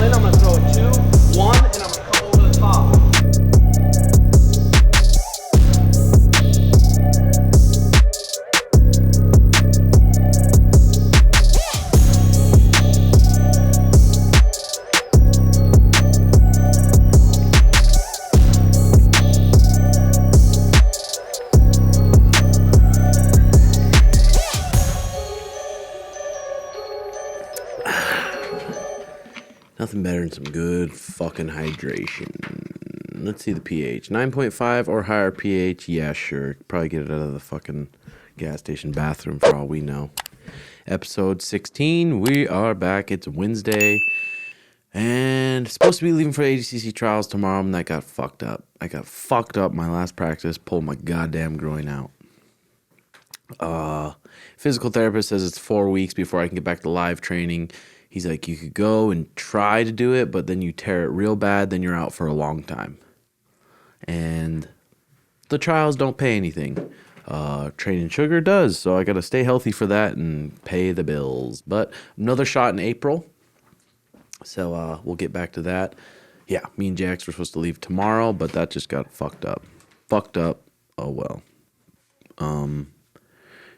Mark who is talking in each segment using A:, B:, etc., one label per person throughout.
A: in, I'm gonna throw it 2, 1, and I'm gonna come over the top.
B: Nothing better than some good fucking hydration. Let's see the pH. 9.5 or higher pH. Yeah, sure. Probably get it out of the fucking gas station bathroom for all we know. Episode 16. We are back. It's Wednesday. And supposed to be leaving for ADCC trials tomorrow, and that got fucked up. I got fucked up my last practice. Pulled my goddamn groin out. Physical therapist says it's 4 weeks before I can get back to live training. He's like, you could go and try to do it, but then you tear it real bad, then you're out for a long time. And the trials don't pay anything. Training sugar does, so I got to stay healthy for that and pay the bills. But another shot in April, so we'll get back to that. Yeah, me and JX were supposed to leave tomorrow, but that just got fucked up. Fucked up, oh well.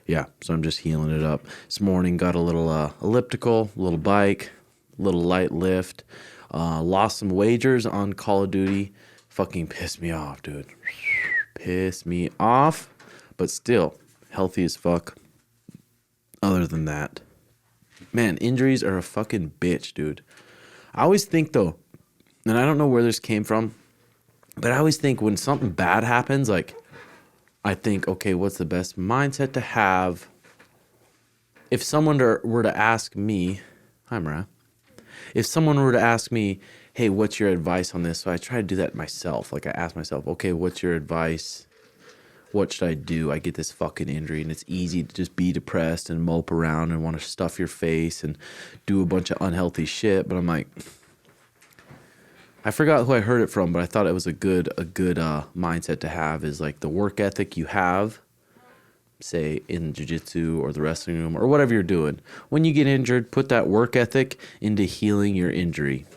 B: Yeah, so I'm just healing it up. This morning, got a little elliptical, a little bike, a little light lift. Lost some wagers on Call of Duty. Fucking pissed me off, dude. Pissed me off, but still healthy as fuck. Other than that, man, injuries are a fucking bitch, dude. I always think, though, and I don't know where this came from, but I always think when something bad happens, like, I think, okay, what's the best mindset to have? If someone were to ask me, hi, Mara. If someone were to ask me, hey, what's your advice on this? So I try to do that myself. Like I ask myself, okay, what's your advice? What should I do? I get this fucking injury, and it's easy to just be depressed and mope around and want to stuff your face and do a bunch of unhealthy shit. But I'm like, I forgot who I heard it from, but I thought it was a good mindset to have is like the work ethic you have, say in jiu-jitsu or the wrestling room or whatever you're doing. When you get injured, put that work ethic into healing your injury.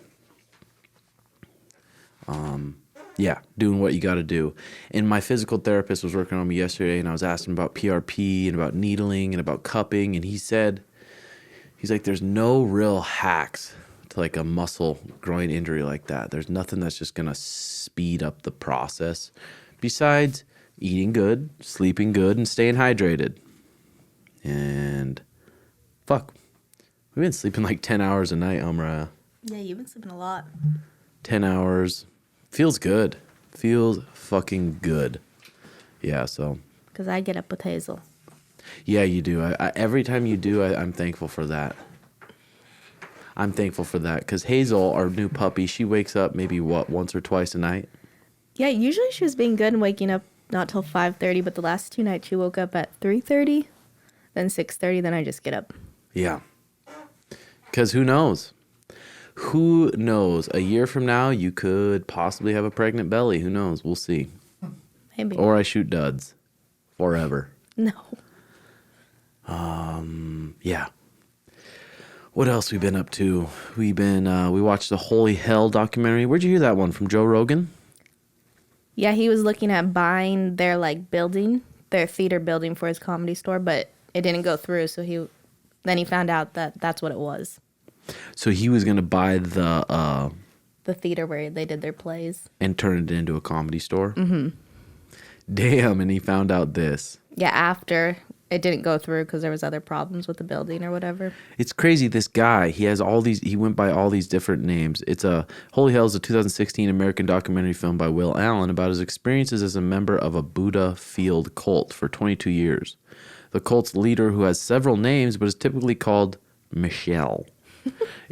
B: Yeah, doing what you got to do. And my physical therapist was working on me yesterday, and I was asking about PRP and about needling and about cupping, and he's like, there's no real hacks to like a muscle groin injury like that. There's nothing that's just gonna speed up the process besides eating good, sleeping good, and staying hydrated. And fuck, we've been sleeping like 10 hours a night, Amra.
C: Yeah, you've been sleeping a lot.
B: 10 hours. Feels good. Feels fucking good. Yeah, so.
C: Because I get up with Hazel.
B: Yeah, you do. I every time you do, I'm thankful for that. I'm thankful for that because Hazel, our new puppy, she wakes up maybe, once or twice a night?
C: Yeah, usually she was being good and waking up not till 5:30, but the last 2 nights she woke up at 3:30, then 6:30, then I just get up.
B: Yeah. Because who knows? Who knows? A year from now, you could possibly have a pregnant belly. Who knows? We'll see.
C: Maybe.
B: Or I shoot duds. Forever.
C: No.
B: Yeah. What else we been up to? We watched the Holy Hell documentary. Where'd you hear that one? From Joe Rogan?
C: Yeah, he was looking at buying their building, their theater building for his comedy store, but it didn't go through. So he found out that that's what it was.
B: So he was gonna buy the
C: theater where they did their plays
B: and turn it into a comedy store. Mm-hmm. Damn, and he found out this.
C: Yeah, after it didn't go through because there was other problems with the building or whatever.
B: It's crazy. This guy, he went by all these different names. Holy Hell is a 2016 American documentary film by Will Allen about his experiences as a member of a Buddha field cult for 22 years. The cult's leader, who has several names but is typically called Michelle,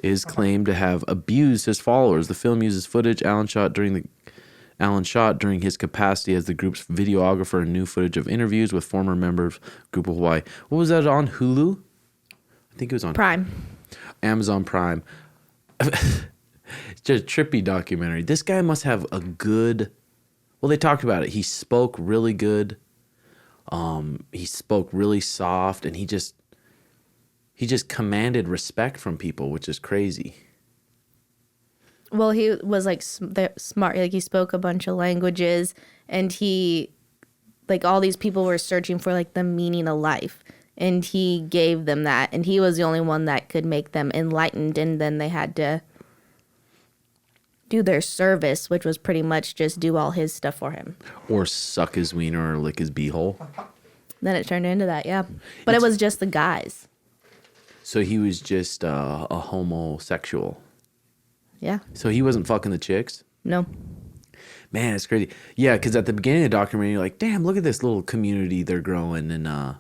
B: is claimed to have abused his followers. The film uses footage Allen shot during his capacity as the group's videographer and new footage of interviews with former members of Group of Hawaii. What was that on Hulu? I think it was on
C: Prime.
B: Amazon Prime. It's just a trippy documentary. This guy must have a good... Well, they talked about it. He spoke really good. He spoke really soft, and he just commanded respect from people, which is crazy.
C: Well, he was like smart. Like he spoke a bunch of languages, and he, like all these people were searching for like the meaning of life, and he gave them that, and he was the only one that could make them enlightened, and then they had to do their service, which was pretty much just do all his stuff for him.
B: Or suck his wiener or lick his beehole.
C: Then it turned into that, yeah. But it was just the guys.
B: So he was just a homosexual.
C: Yeah.
B: So he wasn't fucking the chicks?
C: No.
B: Man, it's crazy. Yeah, because at the beginning of the documentary, you're like, damn, look at this little community they're growing. And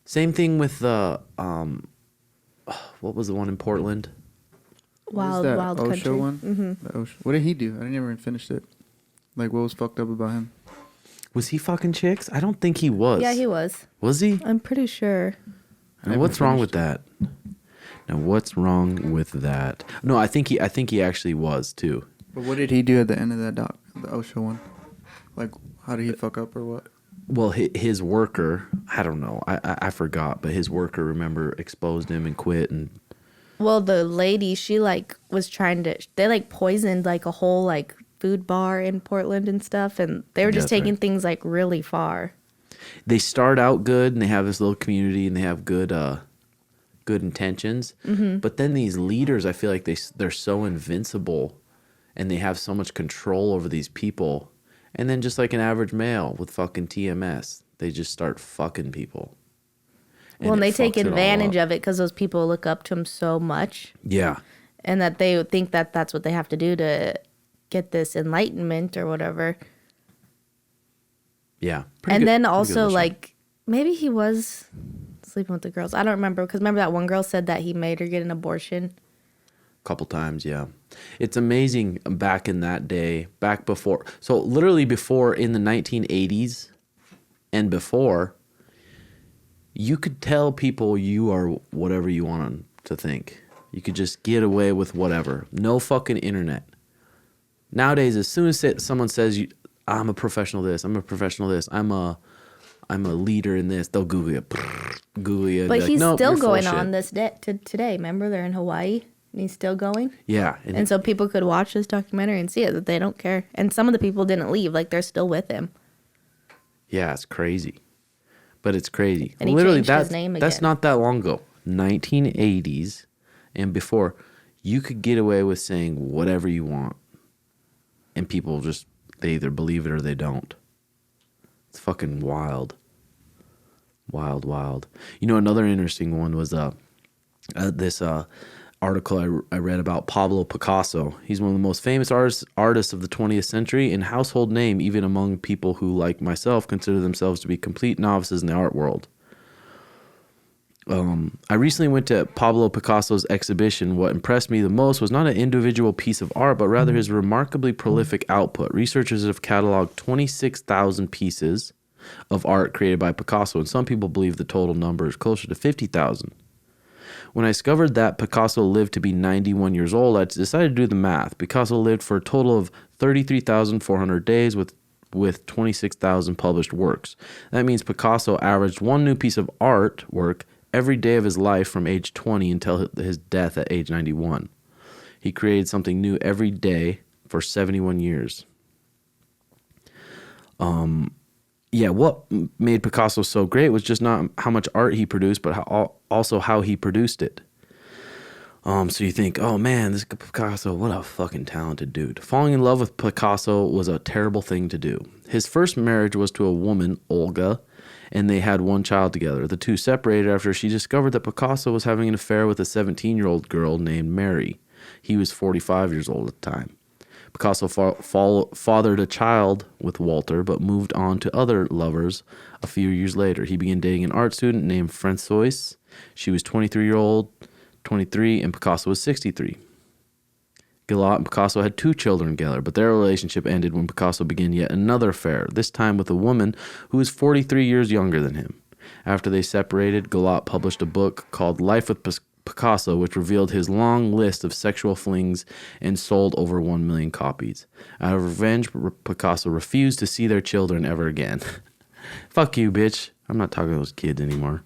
B: same thing with the, what was the one in Portland?
C: Wild
D: Osho
C: Country.
D: one? Mm-hmm. What did he do? I never even finished it. Like, what was fucked up about him?
B: Was he fucking chicks? I don't think he was.
C: Yeah, he was.
B: Was he?
C: I'm pretty sure.
B: Now, what's wrong with that? Now, what's wrong with that? No, I think he actually was too.
D: But what did he do at the end of that doc, the Osho one? Like, how did he fuck up or what?
B: Well, his worker, I don't know, I forgot, but his worker, remember, exposed him and quit. And
C: well, the lady, she like was trying to, they like poisoned like a whole like food bar in Portland and stuff, and they were just taking things like really far.
B: They start out good, and they have this little community, and they have good intentions. Mm-hmm. But then these leaders, I feel like they're so invincible, and they have so much control over these people. And then just like an average male with fucking TMS, they just start fucking people.
C: Well, and they take advantage of it because those people look up to them so much.
B: Yeah.
C: And that they think that that's what they have to do to get this enlightenment or whatever.
B: Yeah.
C: And then also, like, maybe he was sleeping with the girls. I don't remember, because remember that one girl said that he made her get an abortion?
B: A couple times, yeah. It's amazing back in that day, back before. So literally before, in the 1980s and before, you could tell people you are whatever you want them to think. You could just get away with whatever. No fucking internet. Nowadays, as soon as someone says, I'm a professional this, I'm a professional this, I'm a leader in this, they'll Google you. Google you.
C: But he's
B: nope,
C: still going on this today. Remember, they're in Hawaii, and he's still going?
B: Yeah.
C: And so people could watch this documentary and see it, that they don't care. And some of the people didn't leave. Like, they're still with him.
B: Yeah, it's crazy. But it's crazy.
C: And he
B: literally,
C: changed his name
B: that's
C: again.
B: not that long ago. 1980s and before, you could get away with saying whatever you want. And people just, they either believe it or they don't. It's fucking wild. Wild, wild. You know, another interesting one was this article I read about Pablo Picasso. He's one of the most famous artists of the 20th century and household name even among people who, like myself, consider themselves to be complete novices in the art world. I recently went to Pablo Picasso's exhibition. What impressed me the most was not an individual piece of art, but rather his remarkably prolific output. Researchers have cataloged 26,000 pieces of art created by Picasso, and some people believe the total number is closer to 50,000. When I discovered that Picasso lived to be 91 years old, I decided to do the math. Picasso lived for a total of 33,400 days with 26,000 published works. That means Picasso averaged one new piece of artwork every day of his life from age 20 until his death at age 91. He created something new every day for 71 years. Yeah, what made Picasso so great was just not how much art he produced, but also how he produced it. So you think, oh man, this Picasso, what a fucking talented dude. Falling in love with Picasso was a terrible thing to do. His first marriage was to a woman, Olga, and they had one child together. The two separated after she discovered that Picasso was having an affair with a 17-year-old girl named Mary. He was 45 years old at the time. Picasso fathered a child with Walter, but moved on to other lovers a few years later. He began dating an art student named Françoise. She was 23, and Picasso was 63. Gillotte and Picasso had 2 children together, but their relationship ended when Picasso began yet another affair, this time with a woman who was 43 years younger than him. After they separated, Gillotte published a book called Life with Picasso, which revealed his long list of sexual flings and sold over 1 million copies. Out of revenge, Picasso refused to see their children ever again. Fuck you, bitch. I'm not talking to those kids anymore.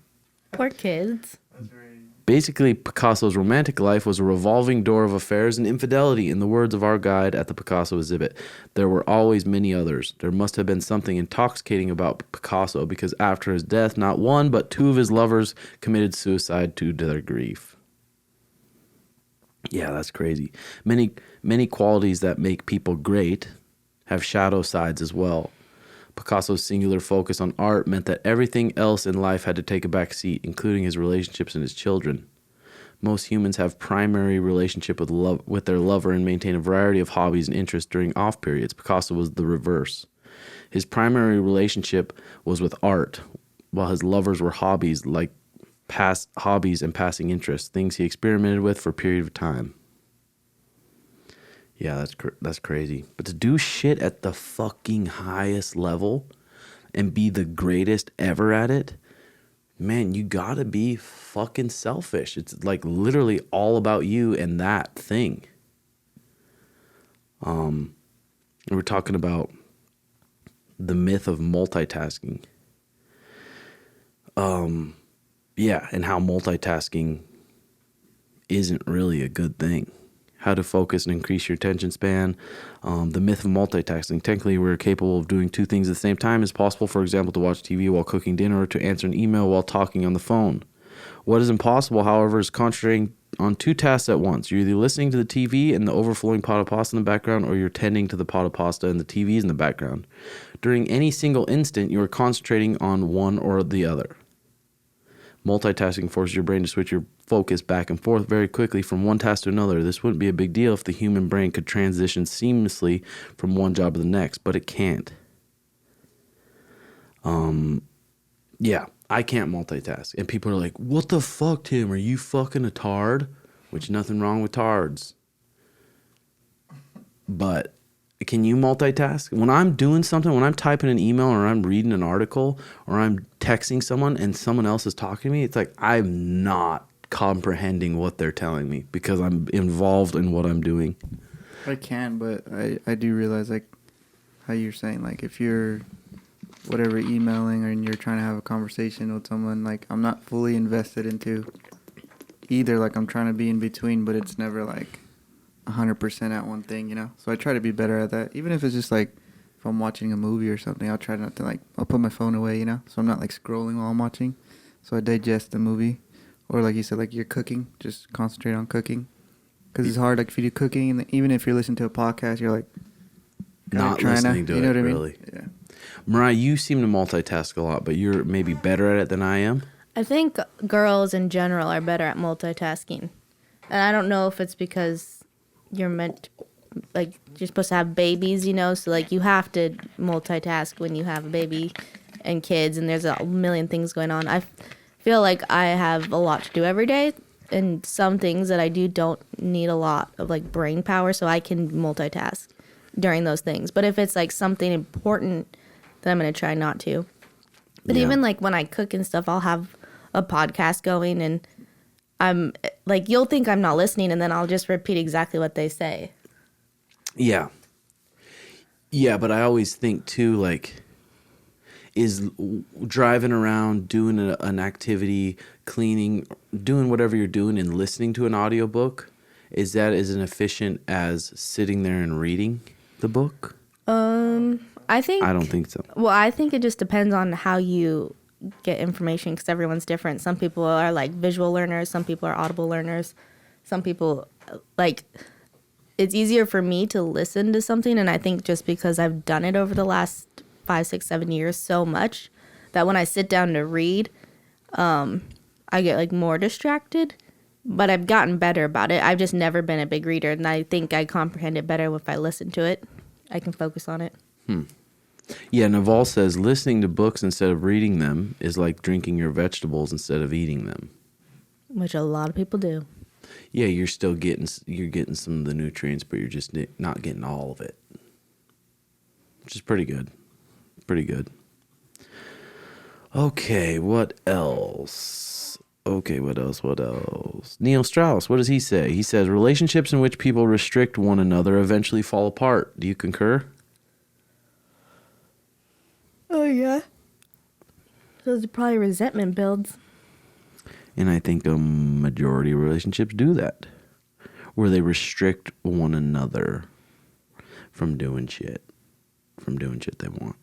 C: Poor kids.
D: That's very
B: Basically, Picasso's romantic life was a revolving door of affairs and infidelity. In the words of our guide at the Picasso exhibit, there were always many others. There must have been something intoxicating about Picasso because after his death, not one but two of his lovers committed suicide due to their grief. Yeah, that's crazy. Many qualities that make people great have shadow sides as well. Picasso's singular focus on art meant that everything else in life had to take a back seat, including his relationships and his children. Most humans have primary relationship with their lover and maintain a variety of hobbies and interests during off periods. Picasso was the reverse. His primary relationship was with art, while his lovers were hobbies like past hobbies and passing interests, things he experimented with for a period of time. Yeah, that's crazy. But to do shit at the fucking highest level and be the greatest ever at it, man, you gotta be fucking selfish. It's like literally all about you and that thing. We're talking about the myth of multitasking. Yeah, and how multitasking isn't really a good thing. How to focus and increase your attention span. The myth of multitasking. Technically, we're capable of doing two things at the same time. It's possible, for example, to watch TV while cooking dinner or to answer an email while talking on the phone. What is impossible, however, is concentrating on two tasks at once. You're either listening to the TV and the overflowing pot of pasta in the background, or you're tending to the pot of pasta and the TVs in the background. During any single instant, you are concentrating on one or the other. Multitasking forces your brain to switch your focus back and forth very quickly from one task to another. This wouldn't be a big deal if the human brain could transition seamlessly from one job to the next, but it can't. Yeah, I can't multitask. And people are like, what the fuck, Tim? Are you fucking a tard? Which, nothing wrong with tards. But can you multitask? When I'm doing something, when I'm typing an email or I'm reading an article or I'm texting someone and someone else is talking to me, it's like I'm not comprehending what they're telling me because I'm involved in what I'm doing.
D: I can, but I do realize, like, how you're saying, like, if you're whatever emailing or you're trying to have a conversation with someone, like, I'm not fully invested into either. Like, I'm trying to be in between, but it's never like 100% at one thing, you know? So I try to be better at that. Even if it's just like, if I'm watching a movie or something, I'll try not to, like, I'll put my phone away, you know? So I'm not, like, scrolling while I'm watching. So I digest the movie. Or like you said, like, you're cooking, just concentrate on cooking. Because it's hard, like, if you do cooking, and even if you're listening to a podcast, you're like,
B: not listening to
D: you know
B: it,
D: what I mean?
B: really.
D: Yeah.
B: Mariah, you seem to multitask a lot, but you're maybe better at it than I am.
C: I think girls in general are better at multitasking. And I don't know if it's because you're meant to, like, you're supposed to have babies, you know? So, like, you have to multitask when you have a baby and kids, and there's a million things going on. I feel like I have a lot to do every day, and some things that I do don't need a lot of, like, brain power, so I can multitask during those things. But if it's, like, something important, then I'm going to try not to. But even, like, when I cook and stuff, I'll have a podcast going, and I'm, like, you'll think I'm not listening, and then I'll just repeat exactly what they say.
B: Yeah. Yeah, but I always think, too, like, is driving around, doing an activity, cleaning, doing whatever you're doing and listening to an audiobook, is that as efficient as sitting there and reading the book?
C: I
B: don't think so.
C: Well, I think it just depends on how you get information, because everyone's different. Some people are, like, visual learners. Some people are audible learners. Some people, like, it's easier for me to listen to something, and I think just because I've done it over the last 5, 6, 7 years so much that when I sit down to read, I get, like, more distracted. But I've gotten better about it. I've just never been a big reader, and I think I comprehend it better if I listen to it. I can focus on it.
B: Yeah, Naval says listening to books instead of reading them is like drinking your vegetables instead of eating them.
C: Which a lot of people do.
B: Yeah, you're getting some of the nutrients, but you're just not getting all of it. Which is pretty good. Pretty good. Okay, what else? What else? Neil Strauss, what does he say? He says, relationships in which people restrict one another eventually fall apart. Do you concur?
C: Oh, yeah. Those are probably resentment builds.
B: And I think a majority of relationships do that, where they restrict one another from doing shit they want.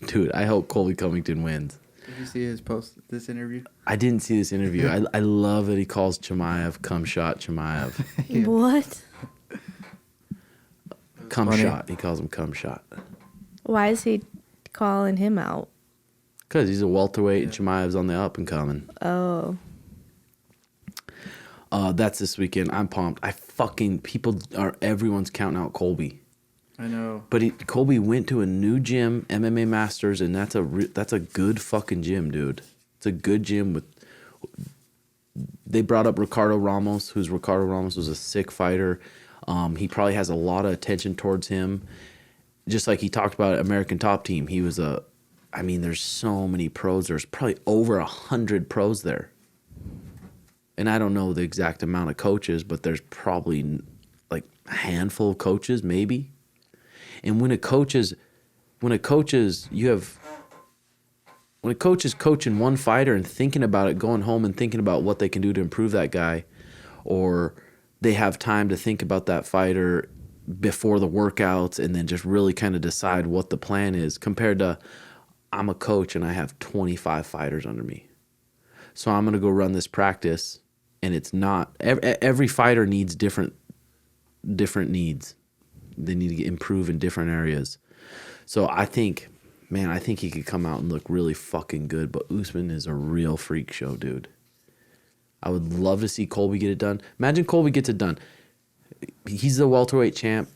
B: Dude, I hope Colby Covington wins.
D: Did you see his post, this interview?
B: I didn't see this interview. I love that he calls Chimaev cum shot Chimaev.
D: Yeah.
C: What?
B: Cum
D: funny.
B: shot. He calls him cum shot.
C: Why is he calling him out?
B: Because he's a welterweight and Chimaev's on the up and coming.
C: Oh.
B: That's this weekend. I'm pumped. Everyone's counting out Colby.
D: I know.
B: But Colby went to a new gym, MMA Masters, and that's a good fucking gym, dude. It's a good gym they brought up Ricardo Ramos was a sick fighter. He probably has a lot of attention towards him. Just like he talked about American Top Team, he was there's so many pros. There's probably over 100 pros there. And I don't know the exact amount of coaches, but there's probably like a handful of coaches, maybe. And when a coach is coaching one fighter and thinking about it, going home and thinking about what they can do to improve that guy, or they have time to think about that fighter before the workouts and then just really kind of decide what the plan is, compared to I'm a coach and I have 25 fighters under me. So I'm going to go run this practice, and it's not every fighter needs different needs. They need to improve in different areas. So I think he could come out and look really fucking good. But Usman is a real freak show, dude. I would love to see Colby get it done. Imagine Colby gets it done. He's the welterweight champ.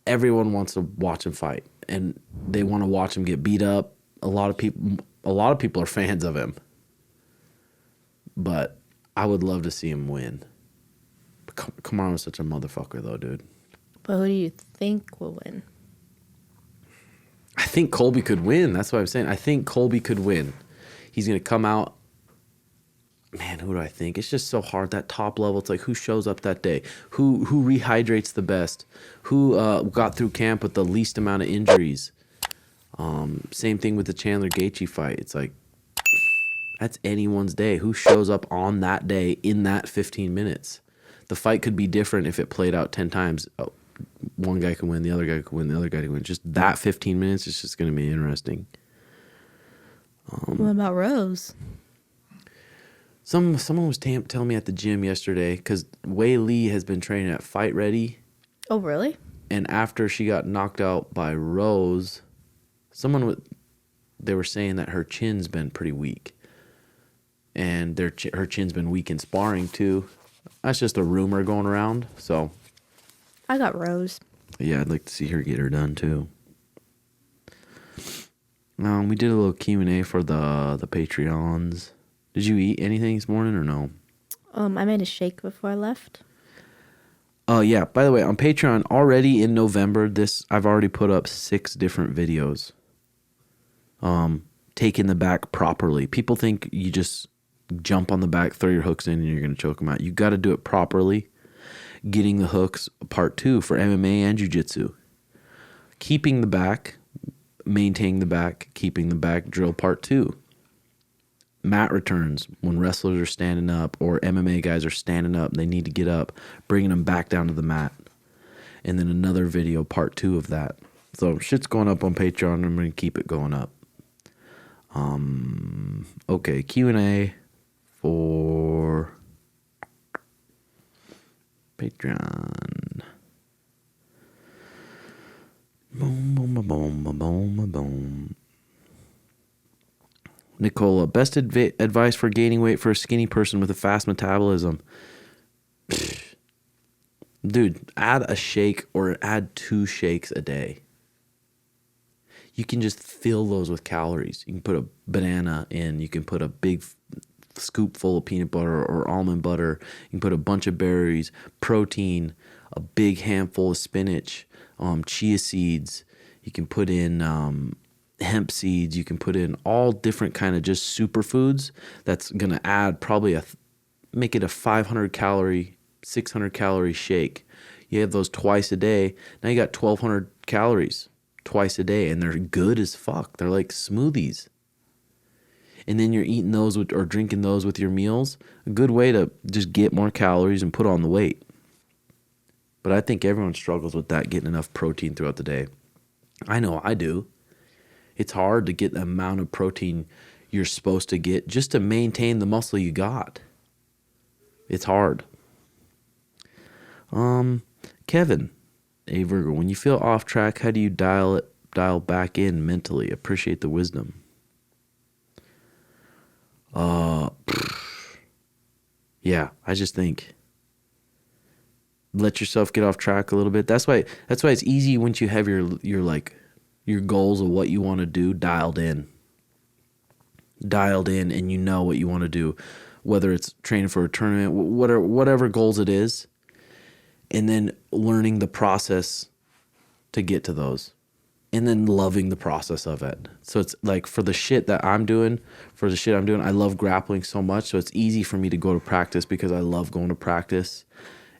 B: Everyone wants to watch him fight, and they want to watch him get beat up. A lot of people are fans of him. But I would love to see him win. Kamaru was such a motherfucker, though, dude.
C: But who do you think will win?
B: I think Colby could win. That's what I'm saying. I think Colby could win. He's going to come out. Man, who do I think? It's just so hard. That top level, it's like who shows up that day? Who rehydrates the best? Who got through camp with the least amount of injuries? Same thing with the Chandler Gaethje fight. It's like, that's anyone's day. Who shows up on that day in that 15 minutes? The fight could be different if it played out 10 times. Oh, one guy can win, the other guy could win, the other guy can win. Just that 15 minutes is just going to be interesting.
C: What about Rose?
B: Someone was telling me at the gym yesterday, because Wei Lee has been training at Fight Ready.
C: Oh, really?
B: And after she got knocked out by Rose, they were saying that her chin's been pretty weak. And her chin's been weak in sparring, too. That's just a rumor going around, so.
C: I got Rose.
B: Yeah, I'd like to see her get her done, too. We did a little Q&A for the Patreons. Did you eat anything this morning or no?
C: I made a shake before I left.
B: Oh, yeah. By the way, on Patreon, already in November, I've already put up 6 different videos. Taking the back properly. People think you just jump on the back, throw your hooks in, and you're going to choke them out. You got to do it properly. Getting the hooks, part 2 for MMA and Jiu-Jitsu. Keeping the back, maintaining the back, keeping the back, drill part 2. Mat returns, when wrestlers are standing up or MMA guys are standing up, they need to get up, bringing them back down to the mat. And then another video, part 2 of that. So shit's going up on Patreon. I'm going to keep it going up. Okay, Q&A for Patreon. Boom, boom, boom, boom, boom, boom. Nicola, best advice for gaining weight for a skinny person with a fast metabolism. Dude, add a shake or add 2 shakes a day. You can just fill those with calories. You can put a banana in. You can put a big scoop full of peanut butter or almond butter. You can put a bunch of berries, protein, a big handful of spinach, chia seeds. You can put in hemp seeds. You can put in all different kind of just superfoods. That's going to add probably make it a 500 calorie, 600 calorie shake. You have those twice a day. Now you got 1,200 calories twice a day, and they're good as fuck. They're like smoothies. and then you're eating those or drinking those with your meals, a good way to just get more calories and put on the weight. But I think everyone struggles with that, getting enough protein throughout the day. I know I do. It's hard to get the amount of protein you're supposed to get just to maintain the muscle you got. It's hard. Kevin, a Virgo, when you feel off track, how do you dial back in mentally? Appreciate the wisdom. Yeah, I just think let yourself get off track a little bit. That's why it's easy once you have your goals of what you want to do dialed in, and you know what you want to do, whether it's training for a tournament, whatever goals it is, and then learning the process to get to those, and then loving the process of it. So it's like for the shit I'm doing, I love grappling so much, so it's easy for me to go to practice because I love going to practice.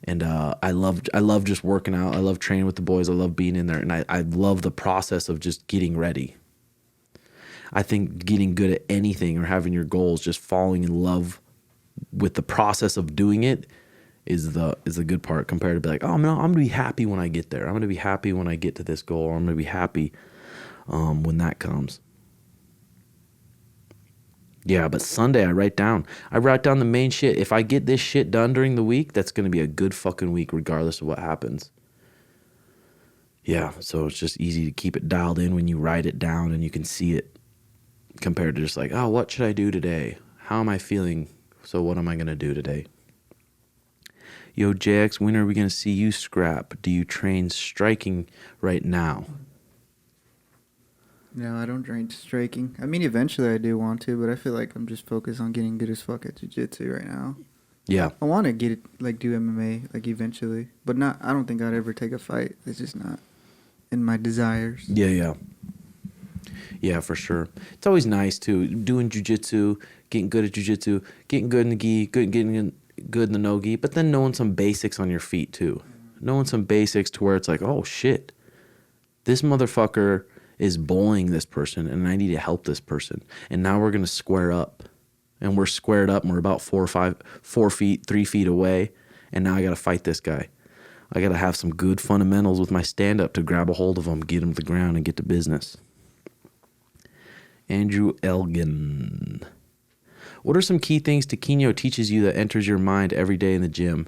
B: And I love just working out. I love training with the boys. I love being in there. And I love the process of just getting ready. I think getting good at anything or having your goals, just falling in love with the process of doing it is the good part compared to be like, oh, no, I'm going to be happy when I get there. I'm going to be happy when I get to this goal. Or I'm going to be happy when that comes. Yeah, but Sunday I write down the main shit. If I get this shit done during the week, that's going to be a good fucking week regardless of what happens. Yeah, so it's just easy to keep it dialed in when you write it down and you can see it compared to just like, oh, what should I do today? How am I feeling? So what am I going to do today? Yo, JX, when are we going to see you scrap? Do you train striking right now?
D: No, I don't train striking. I mean, eventually I do want to, but I feel like I'm just focused on getting good as fuck at jiu-jitsu right now.
B: Yeah.
D: I want to get it, like, do MMA, like, eventually. But not. I don't think I'd ever take a fight. It's just not in my desires.
B: Yeah. Yeah, for sure. It's always nice, too, doing jiu-jitsu, getting good at jiu-jitsu, getting good in the gi, getting good in the no-gi, but then knowing some basics on your feet, too. Knowing some basics to where it's like, oh, shit, this motherfucker is bullying this person, and I need to help this person. And now we're going to square up. And we're squared up, and we're about 3 feet away, and now I got to fight this guy. I got to have some good fundamentals with my stand-up to grab a hold of him, get him to the ground, and get to business. Andrew Elgin. What are some key things Taquino teaches you that enters your mind every day in the gym?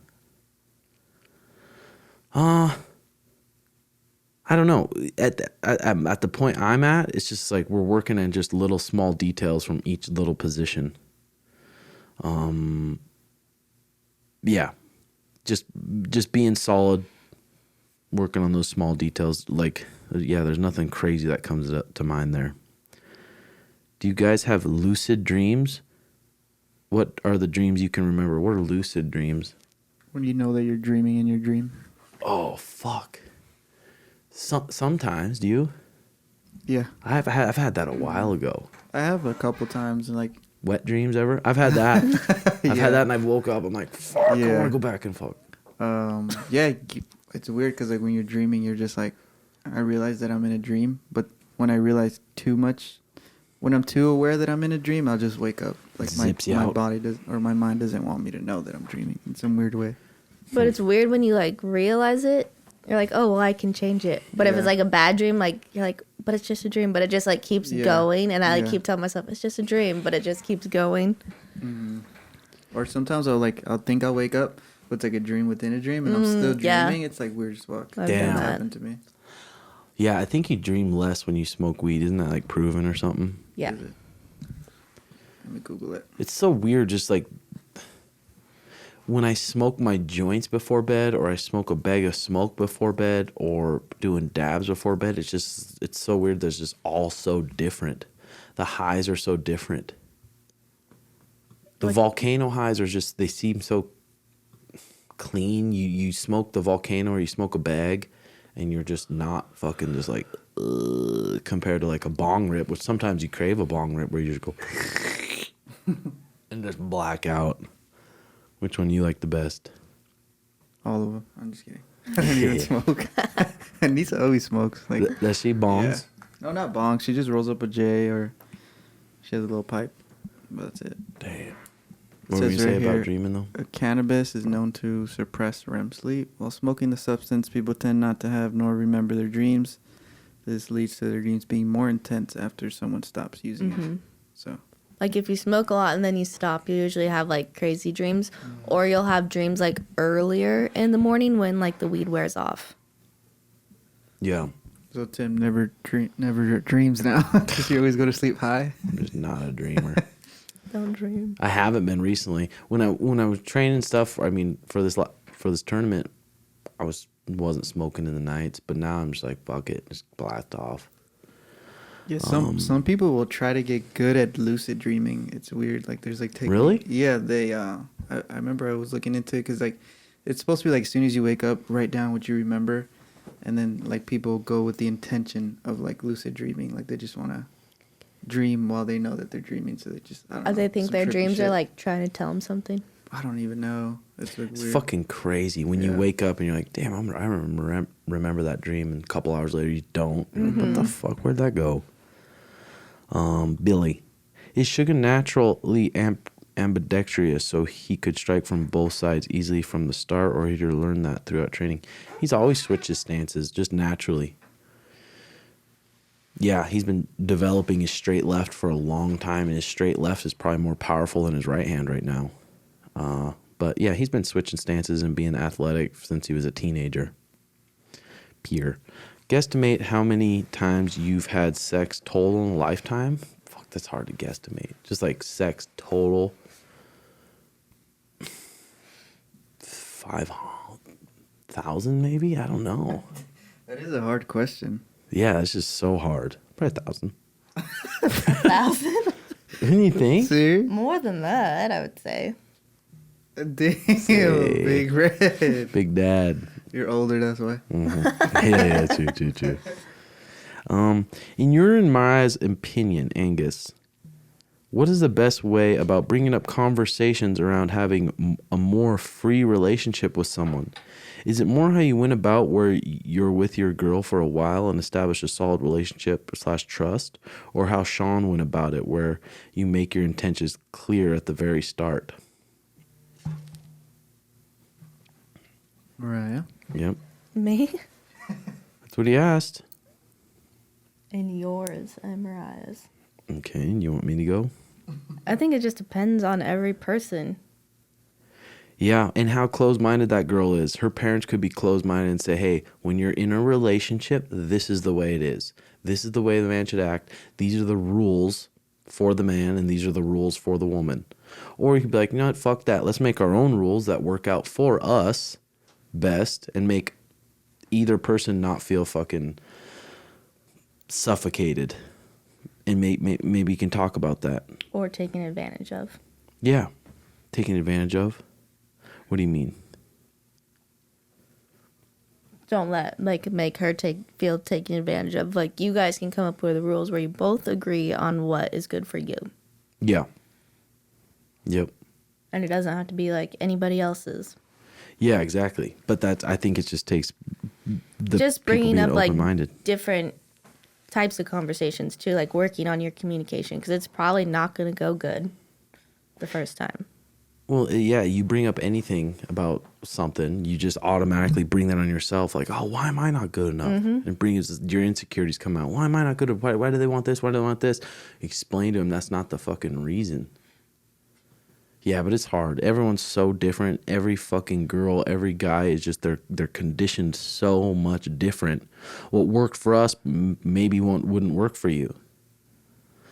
B: I don't know. At the point I'm at, it's just like we're working on just little small details from each little position. Yeah, just being solid, working on those small details. Like, yeah, there's nothing crazy that comes to mind there. Do you guys have lucid dreams? What are the dreams you can remember? What are lucid dreams?
D: When you know that you're dreaming in your dream.
B: Oh, fuck. Sometimes, do you?
D: Yeah.
B: I've had that a while ago.
D: I have a couple times, and like
B: wet dreams ever? I've had that. I've had that, and I woke up. I'm like, fuck.
D: Yeah.
B: I want to go back and fuck.
D: Yeah, it's weird because like when you're dreaming, you're just like, I realize that I'm in a dream, but when I realize too much, when I'm too aware that I'm in a dream, I'll just wake up. Like my body does, or my mind doesn't want me to know that I'm dreaming in some weird way.
C: But it's weird when you like realize it. You're like, oh, well, I can change it. But if it's like a bad dream, like you're like, but it's just a dream. But it just like keeps going, and I like keep telling myself it's just a dream, but it just keeps going.
D: Mm-hmm. Or sometimes I'll think I'll wake up, but it's like a dream within a dream, and I'm still dreaming. Yeah. It's like weird as fuck.
C: Damn,
D: that happened to me.
B: Yeah, I think you dream less when you smoke weed. Isn't that like proven or something?
C: Yeah.
D: Let me Google it.
B: It's so weird, just like when I smoke my joints before bed, or I smoke a bag of smoke before bed, or doing dabs before bed, it's so weird. There's just all so different. The highs are so different. The volcano highs are just, they seem so clean. You smoke the volcano or you smoke a bag, and you're just not fucking just like, compared to like a bong rip, which sometimes you crave a bong rip where you just go and just black out. Which one you like the best?
D: All of them. I'm just kidding. I don't even smoke. Nisa always smokes. Like,
B: does she bongs?
D: Yeah. No, not bongs. She just rolls up a J, or she has a little pipe. But that's it.
B: Damn.
D: It
B: What were you
D: says
B: say
D: right
B: about
D: here,
B: dreaming though?
D: Cannabis is known to suppress REM sleep. While smoking the substance, people tend not to have nor remember their dreams. This leads to their dreams being more intense after someone stops using it. So,
C: Like if you smoke a lot and then you stop, you usually have like crazy dreams, or you'll have dreams like earlier in the morning when like the weed wears off.
B: Yeah.
D: so Tim never dreams now because you always go to sleep high.
B: I'm just not a dreamer.
C: Don't dream.
B: I haven't been recently. When I was training stuff, I mean, for this tournament, I wasn't smoking in the nights, but now I'm just like, fuck it, just blast off.
D: Yeah, some people will try to get good at lucid dreaming. It's weird. Like there's like technique.
B: Really?
D: Yeah, they. I remember I was looking into it because like it's supposed to be like as soon as you wake up, write down what you remember, and then like people go with the intention of like lucid dreaming. Like they just want to dream while they know that they're dreaming. So they just. I don't know,
C: They think
D: some
C: their
D: trippy
C: dreams
D: shit.
C: are like trying to tell them something.
D: I don't even know. It's like
B: It's
D: weird.
B: fucking crazy when you
D: Yeah.
B: wake up and you're like, damn, I remember that dream, and a couple hours later you don't. What the fuck? Where'd that go? Billy, is Sugar naturally ambidextrous, so he could strike from both sides easily from the start, or he learned that throughout training? He's always switched his stances just naturally. Yeah, he's been developing his straight left for a long time, and his straight left is probably more powerful than his right hand right now. But yeah, he's been switching stances and being athletic since he was a teenager. Pierre, guesstimate how many times you've had sex total in a lifetime? Fuck, that's hard to guesstimate. Just like sex total. 5,000 maybe? I don't know.
D: That is a hard question.
B: Yeah, it's just so hard. Probably 1,000.
C: 1,000?
B: Didn't you think?
D: See?
C: More than that, I would say.
D: Damn,
B: Say.
D: Big Red.
B: Big Dad.
D: You're older, that's why.
B: Yeah, true. In your and Mariah's opinion, Angus, what is the best way about bringing up conversations around having a more free relationship with someone? Is it more how you went about where you're with your girl for a while and establish a solid relationship / trust, or how Sean went about it where you make your intentions clear at the very start?
D: Mariah?
B: Yep,
C: Me?
B: that's what he asked.
C: And yours and Mariah's.
B: Okay, you want me to go?
C: I think it just depends on every person.
B: Yeah, and how closed-minded that girl is. Her parents could be closed-minded and say, hey, when you're in a relationship, this is the way it is. This is the way the man should act. These are the rules for the man, and these are the rules for the woman. Or you could be like, you know what, fuck that. Let's make our own rules that work out for us best and make either person not feel fucking suffocated. And maybe you can talk about that.
C: Or taken advantage of.
B: Yeah, taking advantage of. What do you mean?
C: Don't make her feel taken advantage of. Like, you guys can come up with the rules where you both agree on what is good for you.
B: Yeah. Yep.
C: And it doesn't have to be like anybody else's.
B: Yeah, exactly. But I think it just takes
C: Just bringing
B: people
C: up
B: being
C: like
B: open-minded.
C: different types of conversations too, like working on your communication, because it's probably not going to go good the first time.
B: Well, yeah, you bring up anything about something, you just automatically bring that on yourself. Like, oh, why am I not good enough? And your insecurities come out. Why am I not good enough? Why do they want this? Why do they want this? Explain to them that's not the fucking reason. Yeah, but it's hard. Everyone's so different. Every fucking girl, every guy is just they're conditioned so much different. What worked for us maybe wouldn't work for you.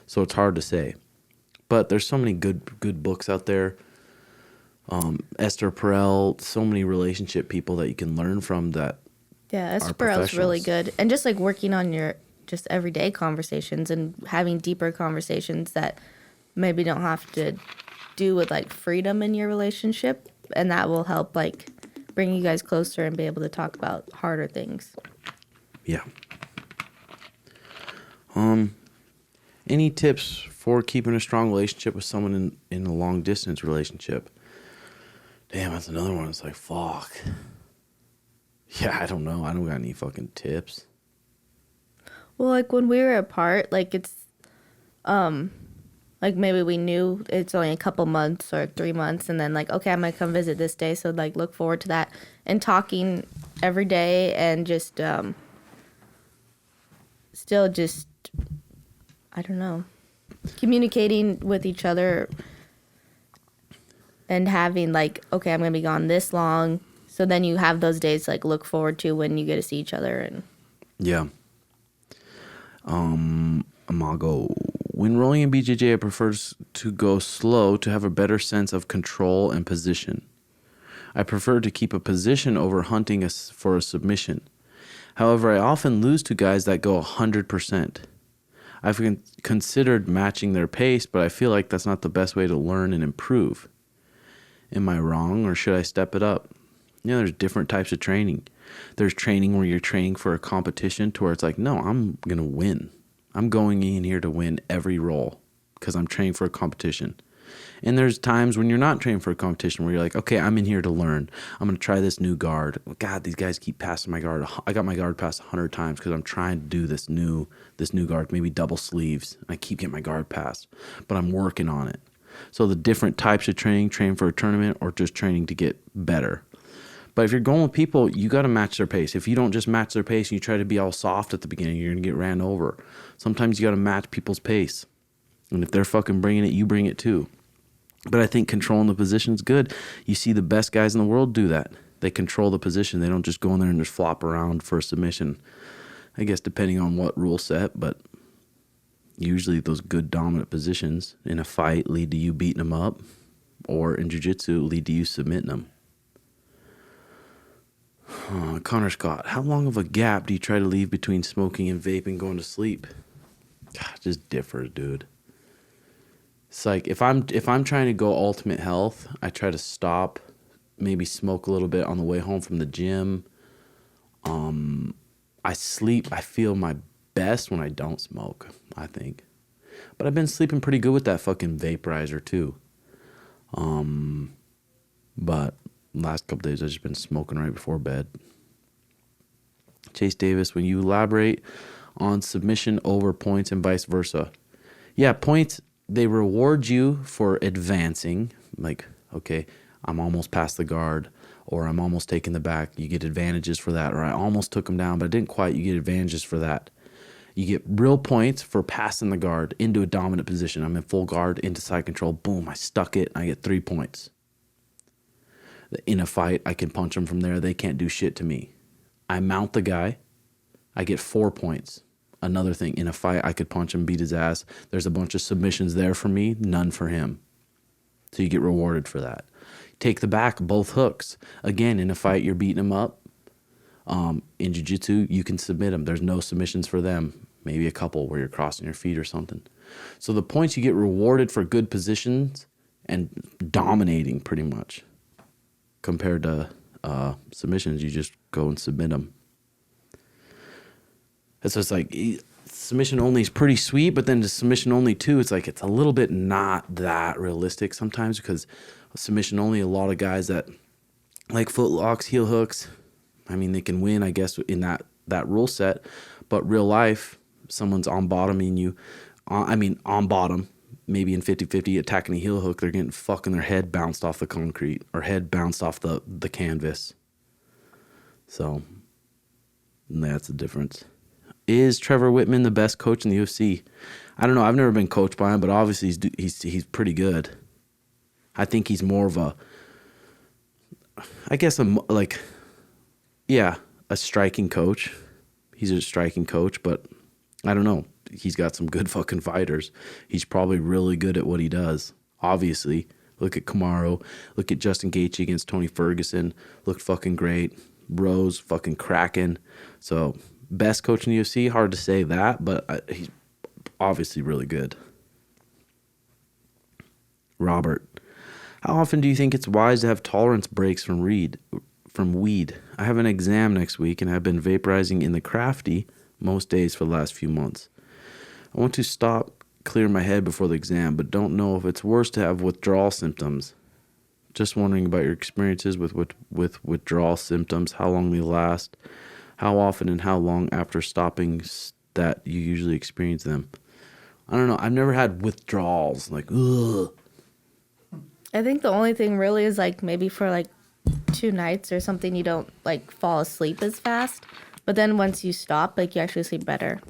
B: So it's hard to say. But there's so many good books out there. Esther Perel, so many relationship people that you can learn from that.
C: Yeah,
B: are
C: Esperel's really
B: professionals.
C: good. And just like working on your just everyday conversations and having deeper conversations that maybe don't have to do with like freedom in your relationship, and that will help like bring you guys closer and be able to talk about harder things.
B: Yeah. Any tips for keeping a strong relationship with someone in a long distance relationship? Damn, that's another one. It's like, fuck. Yeah, I don't know. I don't got any fucking tips.
C: Well, like when we were apart, like it's Like maybe we knew it's only a couple months or 3 months, and then like, okay, I'm gonna come visit this day, so like look forward to that, and talking every day, and just still just, I don't know, communicating with each other and having like, okay, I'm gonna be gone this long, so then you have those days to like look forward to when you get to see each other. And
B: Yeah. Amago. When rolling in BJJ, I prefer to go slow to have a better sense of control and position. I prefer to keep a position over hunting for a submission. However, I often lose to guys that go 100%. I've considered matching their pace, but I feel like that's not the best way to learn and improve. Am I wrong, or should I step it up? You know, there's different types of training. There's training where you're training for a competition to where it's like, no, I'm going to win. I'm going in here to win every roll because I'm training for a competition. And there's times when you're not training for a competition where you're like, okay, I'm in here to learn. I'm going to try this new guard. God, these guys keep passing my guard. I got my guard passed 100 times because I'm trying to do this new guard, maybe double sleeves. I keep getting my guard passed, but I'm working on it. So the different types of training for a tournament or just training to get better. But if you're going with people, you got to match their pace. If you don't just match their pace and you try to be all soft at the beginning, you're going to get ran over. Sometimes you got to match people's pace. And if they're fucking bringing it, you bring it too. But I think controlling the position is good. You see the best guys in the world do that. They control the position. They don't just go in there and just flop around for a submission. I guess depending on what rule set, but usually those good dominant positions in a fight lead to you beating them up, or in jiu-jitsu lead to you submitting them. Connor Scott, how long of a gap do you try to leave between smoking and vaping going to sleep? God, it just differs, dude. It's like if I'm trying to go ultimate health, I try to stop, maybe smoke a little bit on the way home from the gym. I feel my best when I don't smoke, I think. But I've been sleeping pretty good with that fucking vaporizer too. But last couple days I've just been smoking right before bed. Chase Davis, when you elaborate on submission over points and vice versa. Yeah, points, they reward you for advancing. Like, okay, I'm almost past the guard, or I'm almost taking the back. You get advantages for that. Or I almost took him down, but I didn't quite. You get advantages for that. You get real points for passing the guard into a dominant position. I'm in full guard, into side control. Boom, I stuck it. I get 3 points. In a fight, I can punch them from there. They can't do shit to me. I mount the guy. I get 4 points. Another thing, in a fight, I could punch him, beat his ass. There's a bunch of submissions there for me, none for him. So you get rewarded for that. Take the back, both hooks. Again, in a fight, you're beating him up. In jiu-jitsu, you can submit them. There's no submissions for them. Maybe a couple where you're crossing your feet or something. So the points you get rewarded for good positions and dominating pretty much. Compared to submissions, you just go and submit them. So it's like submission only is pretty sweet, but then the submission only too, it's like it's a little bit not that realistic sometimes, because submission only, a lot of guys that like foot locks, heel hooks, I mean, they can win, I guess, in that rule set. But real life, someone's on bottoming you, on bottom, maybe in 50-50 attacking a heel hook, they're getting fucking their head bounced off the concrete or head bounced off the canvas. So that's the difference. Is Trevor Whitman the best coach in the UFC? I don't know. I've never been coached by him, but obviously he's pretty good. I think he's more of a striking coach. He's a striking coach, but I don't know. He's got some good fucking fighters. He's probably really good at what he does. Obviously, look at Kamaru. Look at Justin Gaethje against Tony Ferguson. Looked fucking great. Rose fucking cracking. So best coach in the UFC, hard to say that, but he's obviously really good. Robert, how often do you think it's wise to have tolerance breaks from weed? I have an exam next week and I've been vaporizing in the crafty most days for the last few months. I want to stop, clear my head before the exam, but don't know if it's worse to have withdrawal symptoms. Just wondering about your experiences with withdrawal symptoms, how long they last, how often and how long after stopping that you usually experience them. I don't know. I've never had withdrawals. Like, ugh.
C: I think the only thing really is like maybe for like 2 nights or something, you don't like fall asleep as fast. But then once you stop, like you actually sleep better.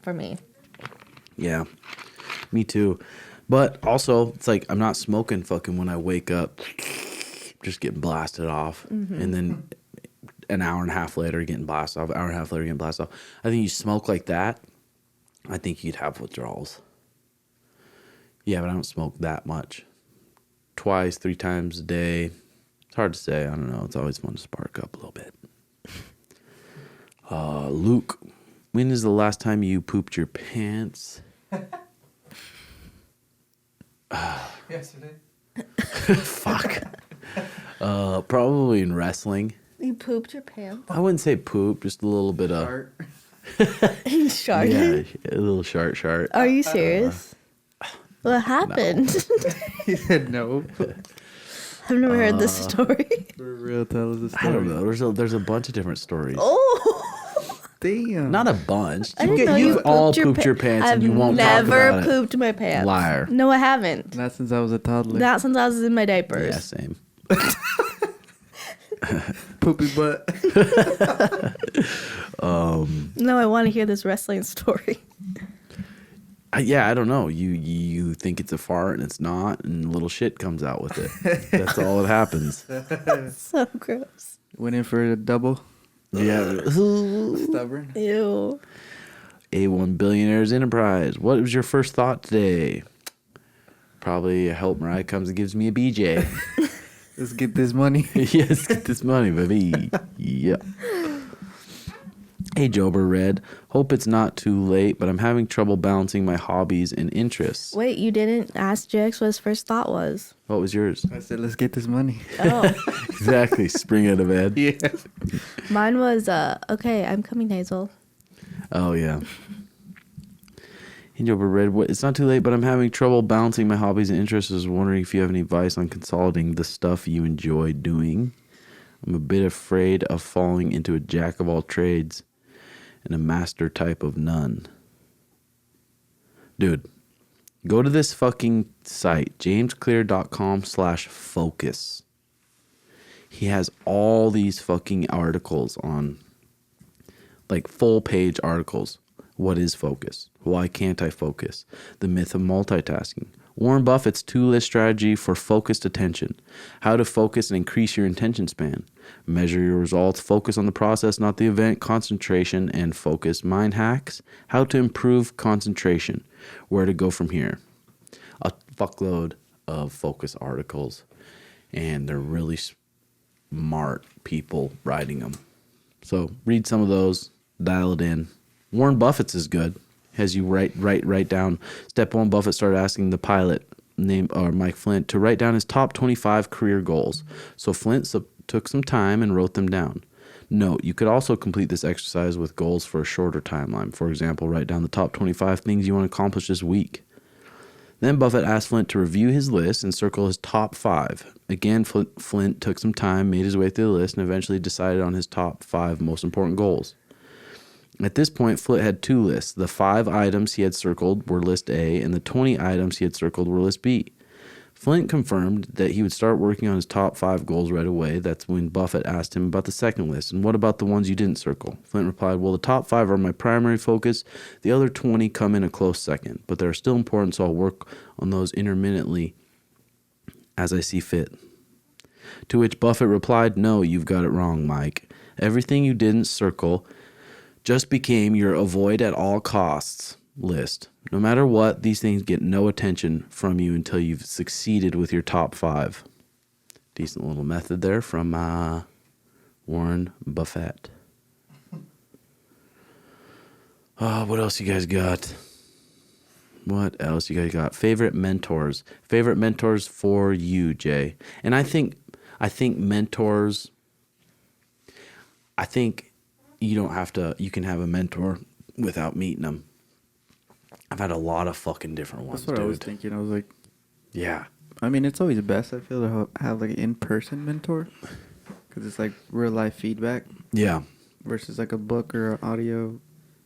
C: For me.
B: Yeah, me too. But also, it's like I'm not smoking fucking when I wake up, just getting blasted off. And then an hour and a half later, getting blasted off. Hour and a half later, getting blasted off. I think you smoke like that, I think you'd have withdrawals. Yeah, but I don't smoke that much. 2, 3 times a day. It's hard to say. I don't know. It's always fun to spark up a little bit. Luke, when is the last time you pooped your pants?
A: Yesterday.
B: Fuck. Probably in wrestling.
C: You pooped your pants?
B: I wouldn't say poop, just a little bit of...
D: Art.
C: You sharted?
B: Yeah, a little shart.
C: Are you serious? What happened?
D: He said no.
C: I've never heard this story.
D: For real, tell us the story.
B: I don't know. There's a bunch of different stories.
C: Oh,
D: Damn.
B: Not a bunch.
C: I didn't know
B: You've
C: you
B: all
C: pooped
B: pooped your pants and you won't talk
C: never
B: about it.
C: pooped my pants.
B: Liar.
C: No, I haven't.
D: Not since I was a toddler.
C: Not since I was in my diapers.
B: Yeah, same.
D: Poopy butt.
C: No, I want to hear this wrestling story.
B: I don't know. You think it's a fart and it's not, and little shit comes out with it. That's all that happens.
C: So gross.
D: Went in for a double.
B: Yeah.
D: Stubborn.
C: Ew.
B: A1 Billionaires Enterprise. What was your first thought today? Probably I hope Mariah comes and gives me a BJ.
D: Let's get this money.
B: Yes, get this money, baby. Yeah. Hey, Jober Red. Hope it's not too late, but I'm having trouble balancing my hobbies and interests.
C: Wait, you didn't ask JX what his first thought was.
B: What was yours?
D: I said, let's get this money.
C: Oh,
B: Exactly. Spring out of bed.
D: Yeah.
C: mine was, okay, I'm coming, Hazel.
B: Oh, yeah. Hey, Jober Red. It's not too late, but I'm having trouble balancing my hobbies and interests. I was wondering if you have any advice on consolidating the stuff you enjoy doing. I'm a bit afraid of falling into a jack of all trades and a master type of none. Dude, go to this fucking site, jamesclear.com/focus. He has all these fucking articles on, like, full page articles. What is focus? Why can't I focus? The myth of multitasking. Warren Buffett's 2-list strategy for focused attention. How to focus and increase your attention span. Measure your results. Focus on the process, not the event. Concentration and focus. Mind hacks. How to improve concentration. Where to go from here. A fuckload of focus articles. And they're really smart people writing them. So read some of those. Dial it in. Warren Buffett's is good. Has you write down. Step 1, Buffett started asking the pilot, Mike Flint, to write down his top 25 career goals. So Flint took some time and wrote them down. Note, you could also complete this exercise with goals for a shorter timeline. For example, write down the top 25 things you want to accomplish this week. Then Buffett asked Flint to review his list and circle his top 5. Again, Flint took some time, made his way through the list, and eventually decided on his top 5 most important goals. At this point, Flint had 2 lists. The 5 items he had circled were list A, and the 20 items he had circled were list B. Flint confirmed that he would start working on his top 5 goals right away. That's when Buffett asked him about the second list. And what about the ones you didn't circle? Flint replied, well, the top 5 are my primary focus. The other 20 come in a close second, but they're still important, so I'll work on those intermittently as I see fit. To which Buffett replied, no, you've got it wrong, Mike. Everything you didn't circle just became your avoid at all costs list. No matter what, these things get no attention from you until you've succeeded with your top 5. Decent little method there from Warren Buffett. What else you guys got? What else you guys got? Favorite mentors. Favorite mentors for you, Jay. And I think mentors, you don't have to, you can have a mentor without meeting them. I've had a lot of fucking different ones.
D: That's what
B: dude.
D: I was thinking. I was like,
B: yeah.
D: I mean, it's always best, I feel, to have like an in-person mentor. Because it's like real life feedback.
B: Yeah.
D: Versus like a book or an audio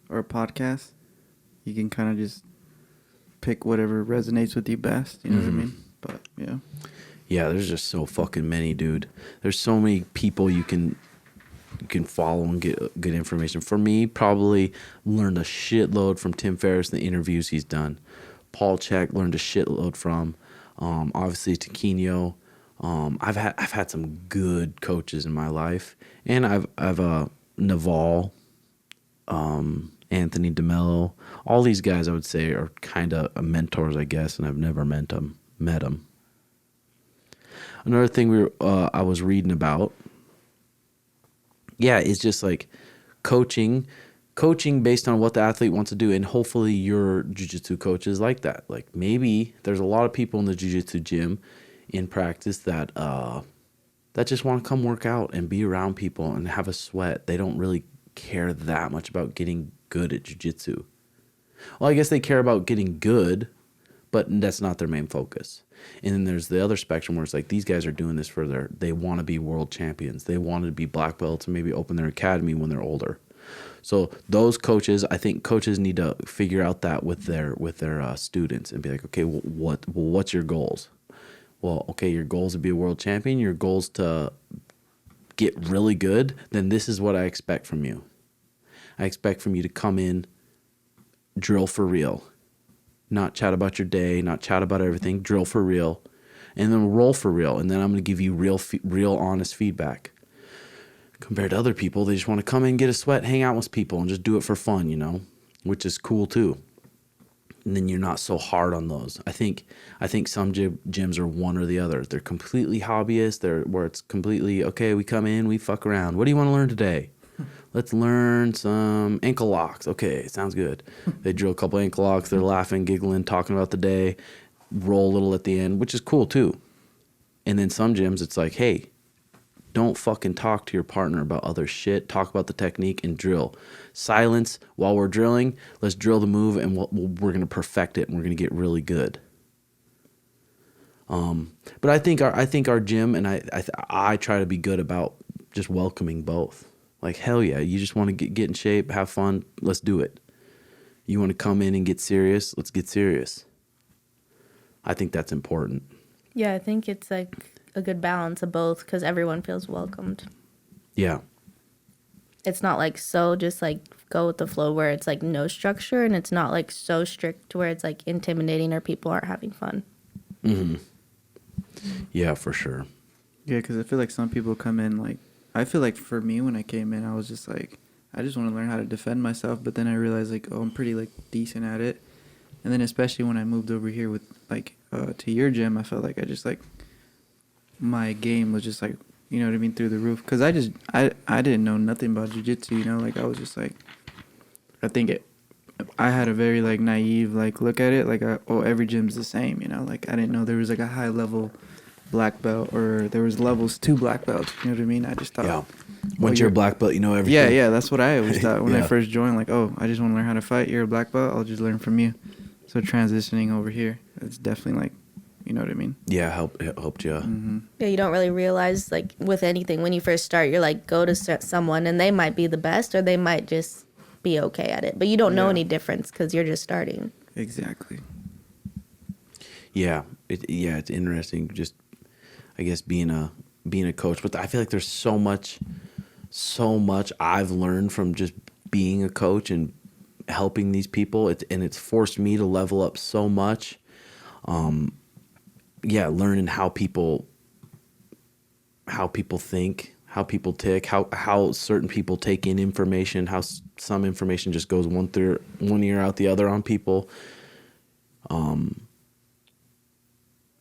D: or a podcast. You can kind of just pick whatever resonates with you best. You know what I mean? But yeah.
B: Yeah, there's just so fucking many, dude. There's so many people you can follow and get good information. For me, probably learned a shitload from Tim Ferriss and the interviews he's done. Paul Chek learned a shitload from. Obviously Taquinho. I've had some good coaches in my life, and I've Naval, Anthony DeMello. All these guys I would say are kind of mentors, I guess, and I've never met them. Another thing I was reading about, is just like coaching based on what the athlete wants to do, and hopefully your jiu-jitsu coach is like that. Like maybe there's a lot of people in the jiu-jitsu gym in practice that just want to come work out and be around people and have a sweat. They don't really care that much about getting good at jiu-jitsu. Well, I guess they care about getting good, but that's not their main focus. And then there's the other spectrum where it's like these guys are doing this they want to be world champions. They want to be black belts and maybe open their academy when they're older. So those coaches, I think coaches need to figure out that with their students and be like, okay, what's your goals? Well, okay, your goals to be a world champion, your goals to get really good, then this is what I expect from you. I expect from you to come in, drill for real. Not chat about your day, not chat about everything, drill for real, and then roll for real. And then I'm going to give you real honest feedback. Compared to other people, they just want to come in, get a sweat, hang out with people, and just do it for fun, which is cool too. And then you're not so hard on those. I think some gyms are one or the other. They're completely hobbyist. Where it's completely, okay, we come in, we fuck around. What do you want to learn today? Let's learn some ankle locks. Okay, sounds good. They drill a couple ankle locks. They're laughing, giggling, talking about the day, roll a little at the end, which is cool too. And then some gyms, it's like, hey, don't fucking talk to your partner about other shit. Talk about the technique and drill. Silence while we're drilling. Let's drill the move, and we're going to perfect it, and we're going to get really good. But I think our gym, and I try to be good about just welcoming both. Like, hell yeah, you just want to get in shape, have fun, let's do it. You want to come in and get serious, let's get serious. I think that's important.
C: Yeah, I think it's like a good balance of both because everyone feels welcomed.
B: Yeah.
C: It's not like so just like go with the flow where it's like no structure, and it's not like so strict to where it's like intimidating or people aren't having fun.
B: Mm-hmm. Yeah, for sure.
D: Yeah, because I feel like some people come in like, I feel like for me when I came in, I was just like, I just want to learn how to defend myself. But then I realized like, oh, I'm pretty like decent at it. And then especially when I moved over here with like to your gym, I felt like I just like my game was just like, you know what I mean, through the roof. Because I didn't know nothing about jiu-jitsu, like I was just like, I had a very like naive like look at it, like every gym's the same, like I didn't know there was like a high level black belt or there was levels to black belts, you know what I mean? I just thought,
B: yeah, once you're a black belt, you know everything.
D: Yeah, that's what I always thought when
B: Yeah.
D: I first joined, like, oh, I just want to learn how to fight, you're a black belt, I'll just learn from you. So transitioning over here, it's definitely like, you know what I mean?
B: Yeah, it helped you.
D: Mm-hmm.
C: Yeah, you don't really realize like with anything when you first start, you're like go to someone and they might be the best or they might just be okay at it, but you don't know any difference because you're just starting.
D: Exactly.
B: Yeah, it's interesting. Just I guess being a coach, but I feel like there's so much I've learned from just being a coach and helping these people. It's forced me to level up so much. Learning how people think, how people tick, how certain people take in information, how some information just goes one ear out the other on people.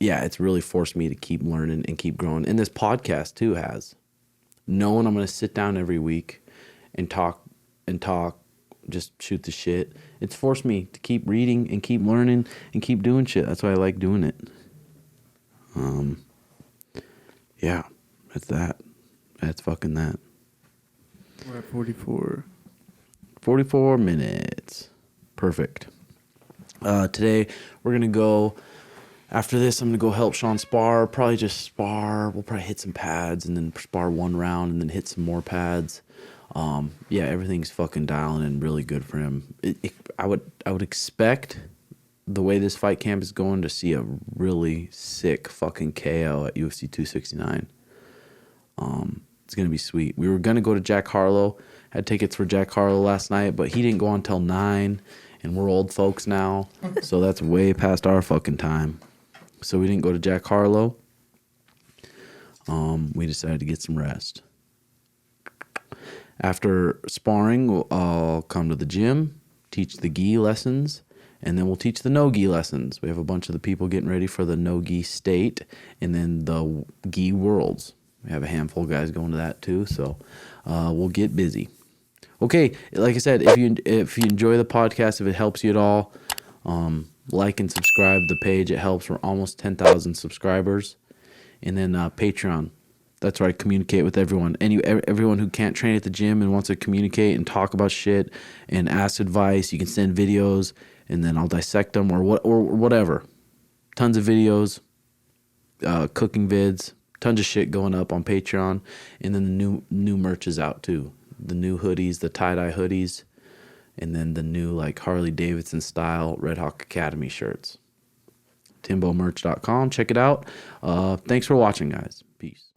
B: It's really forced me to keep learning and keep growing. And this podcast too has. Knowing I'm going to sit down every week and talk, just shoot the shit. It's forced me to keep reading and keep learning and keep doing shit. That's why I like doing it. That's that. That's fucking that.
D: We're at 44.
B: 44 minutes. Perfect. Today we're going to go, after this I'm going to go help Sean spar. Probably just spar. We'll probably hit some pads and then spar one round and then hit some more pads. Everything's fucking dialing in really good for him. I would expect the way this fight camp is going, to see a really sick fucking KO at UFC 269. It's going to be sweet. We were going to go to Jack Harlow. Had tickets for Jack Harlow last night, but he didn't go on until 9, and we're old folks now, so that's way past our fucking time. So we didn't go to Jack Harlow. We decided to get some rest. After sparring, I'll come to the gym, teach the gi lessons, and then we'll teach the no-gi lessons. We have a bunch of the people getting ready for the no-gi state and then the gi worlds. We have a handful of guys going to that too, so we'll get busy. Okay, like I said, if you enjoy the podcast, if it helps you at all, like and subscribe the page. It helps. We're almost 10,000 subscribers. And then Patreon. That's where I communicate with everyone. Everyone who can't train at the gym and wants to communicate and talk about shit and ask advice, you can send videos, and then I'll dissect them or whatever. Tons of videos, cooking vids, tons of shit going up on Patreon, and then the new merch is out too. The new hoodies, the tie-dye hoodies, and then the new like Harley Davidson style RedHawk Academy shirts. TimboMerch.com. Check it out. Thanks for watching, guys. Peace.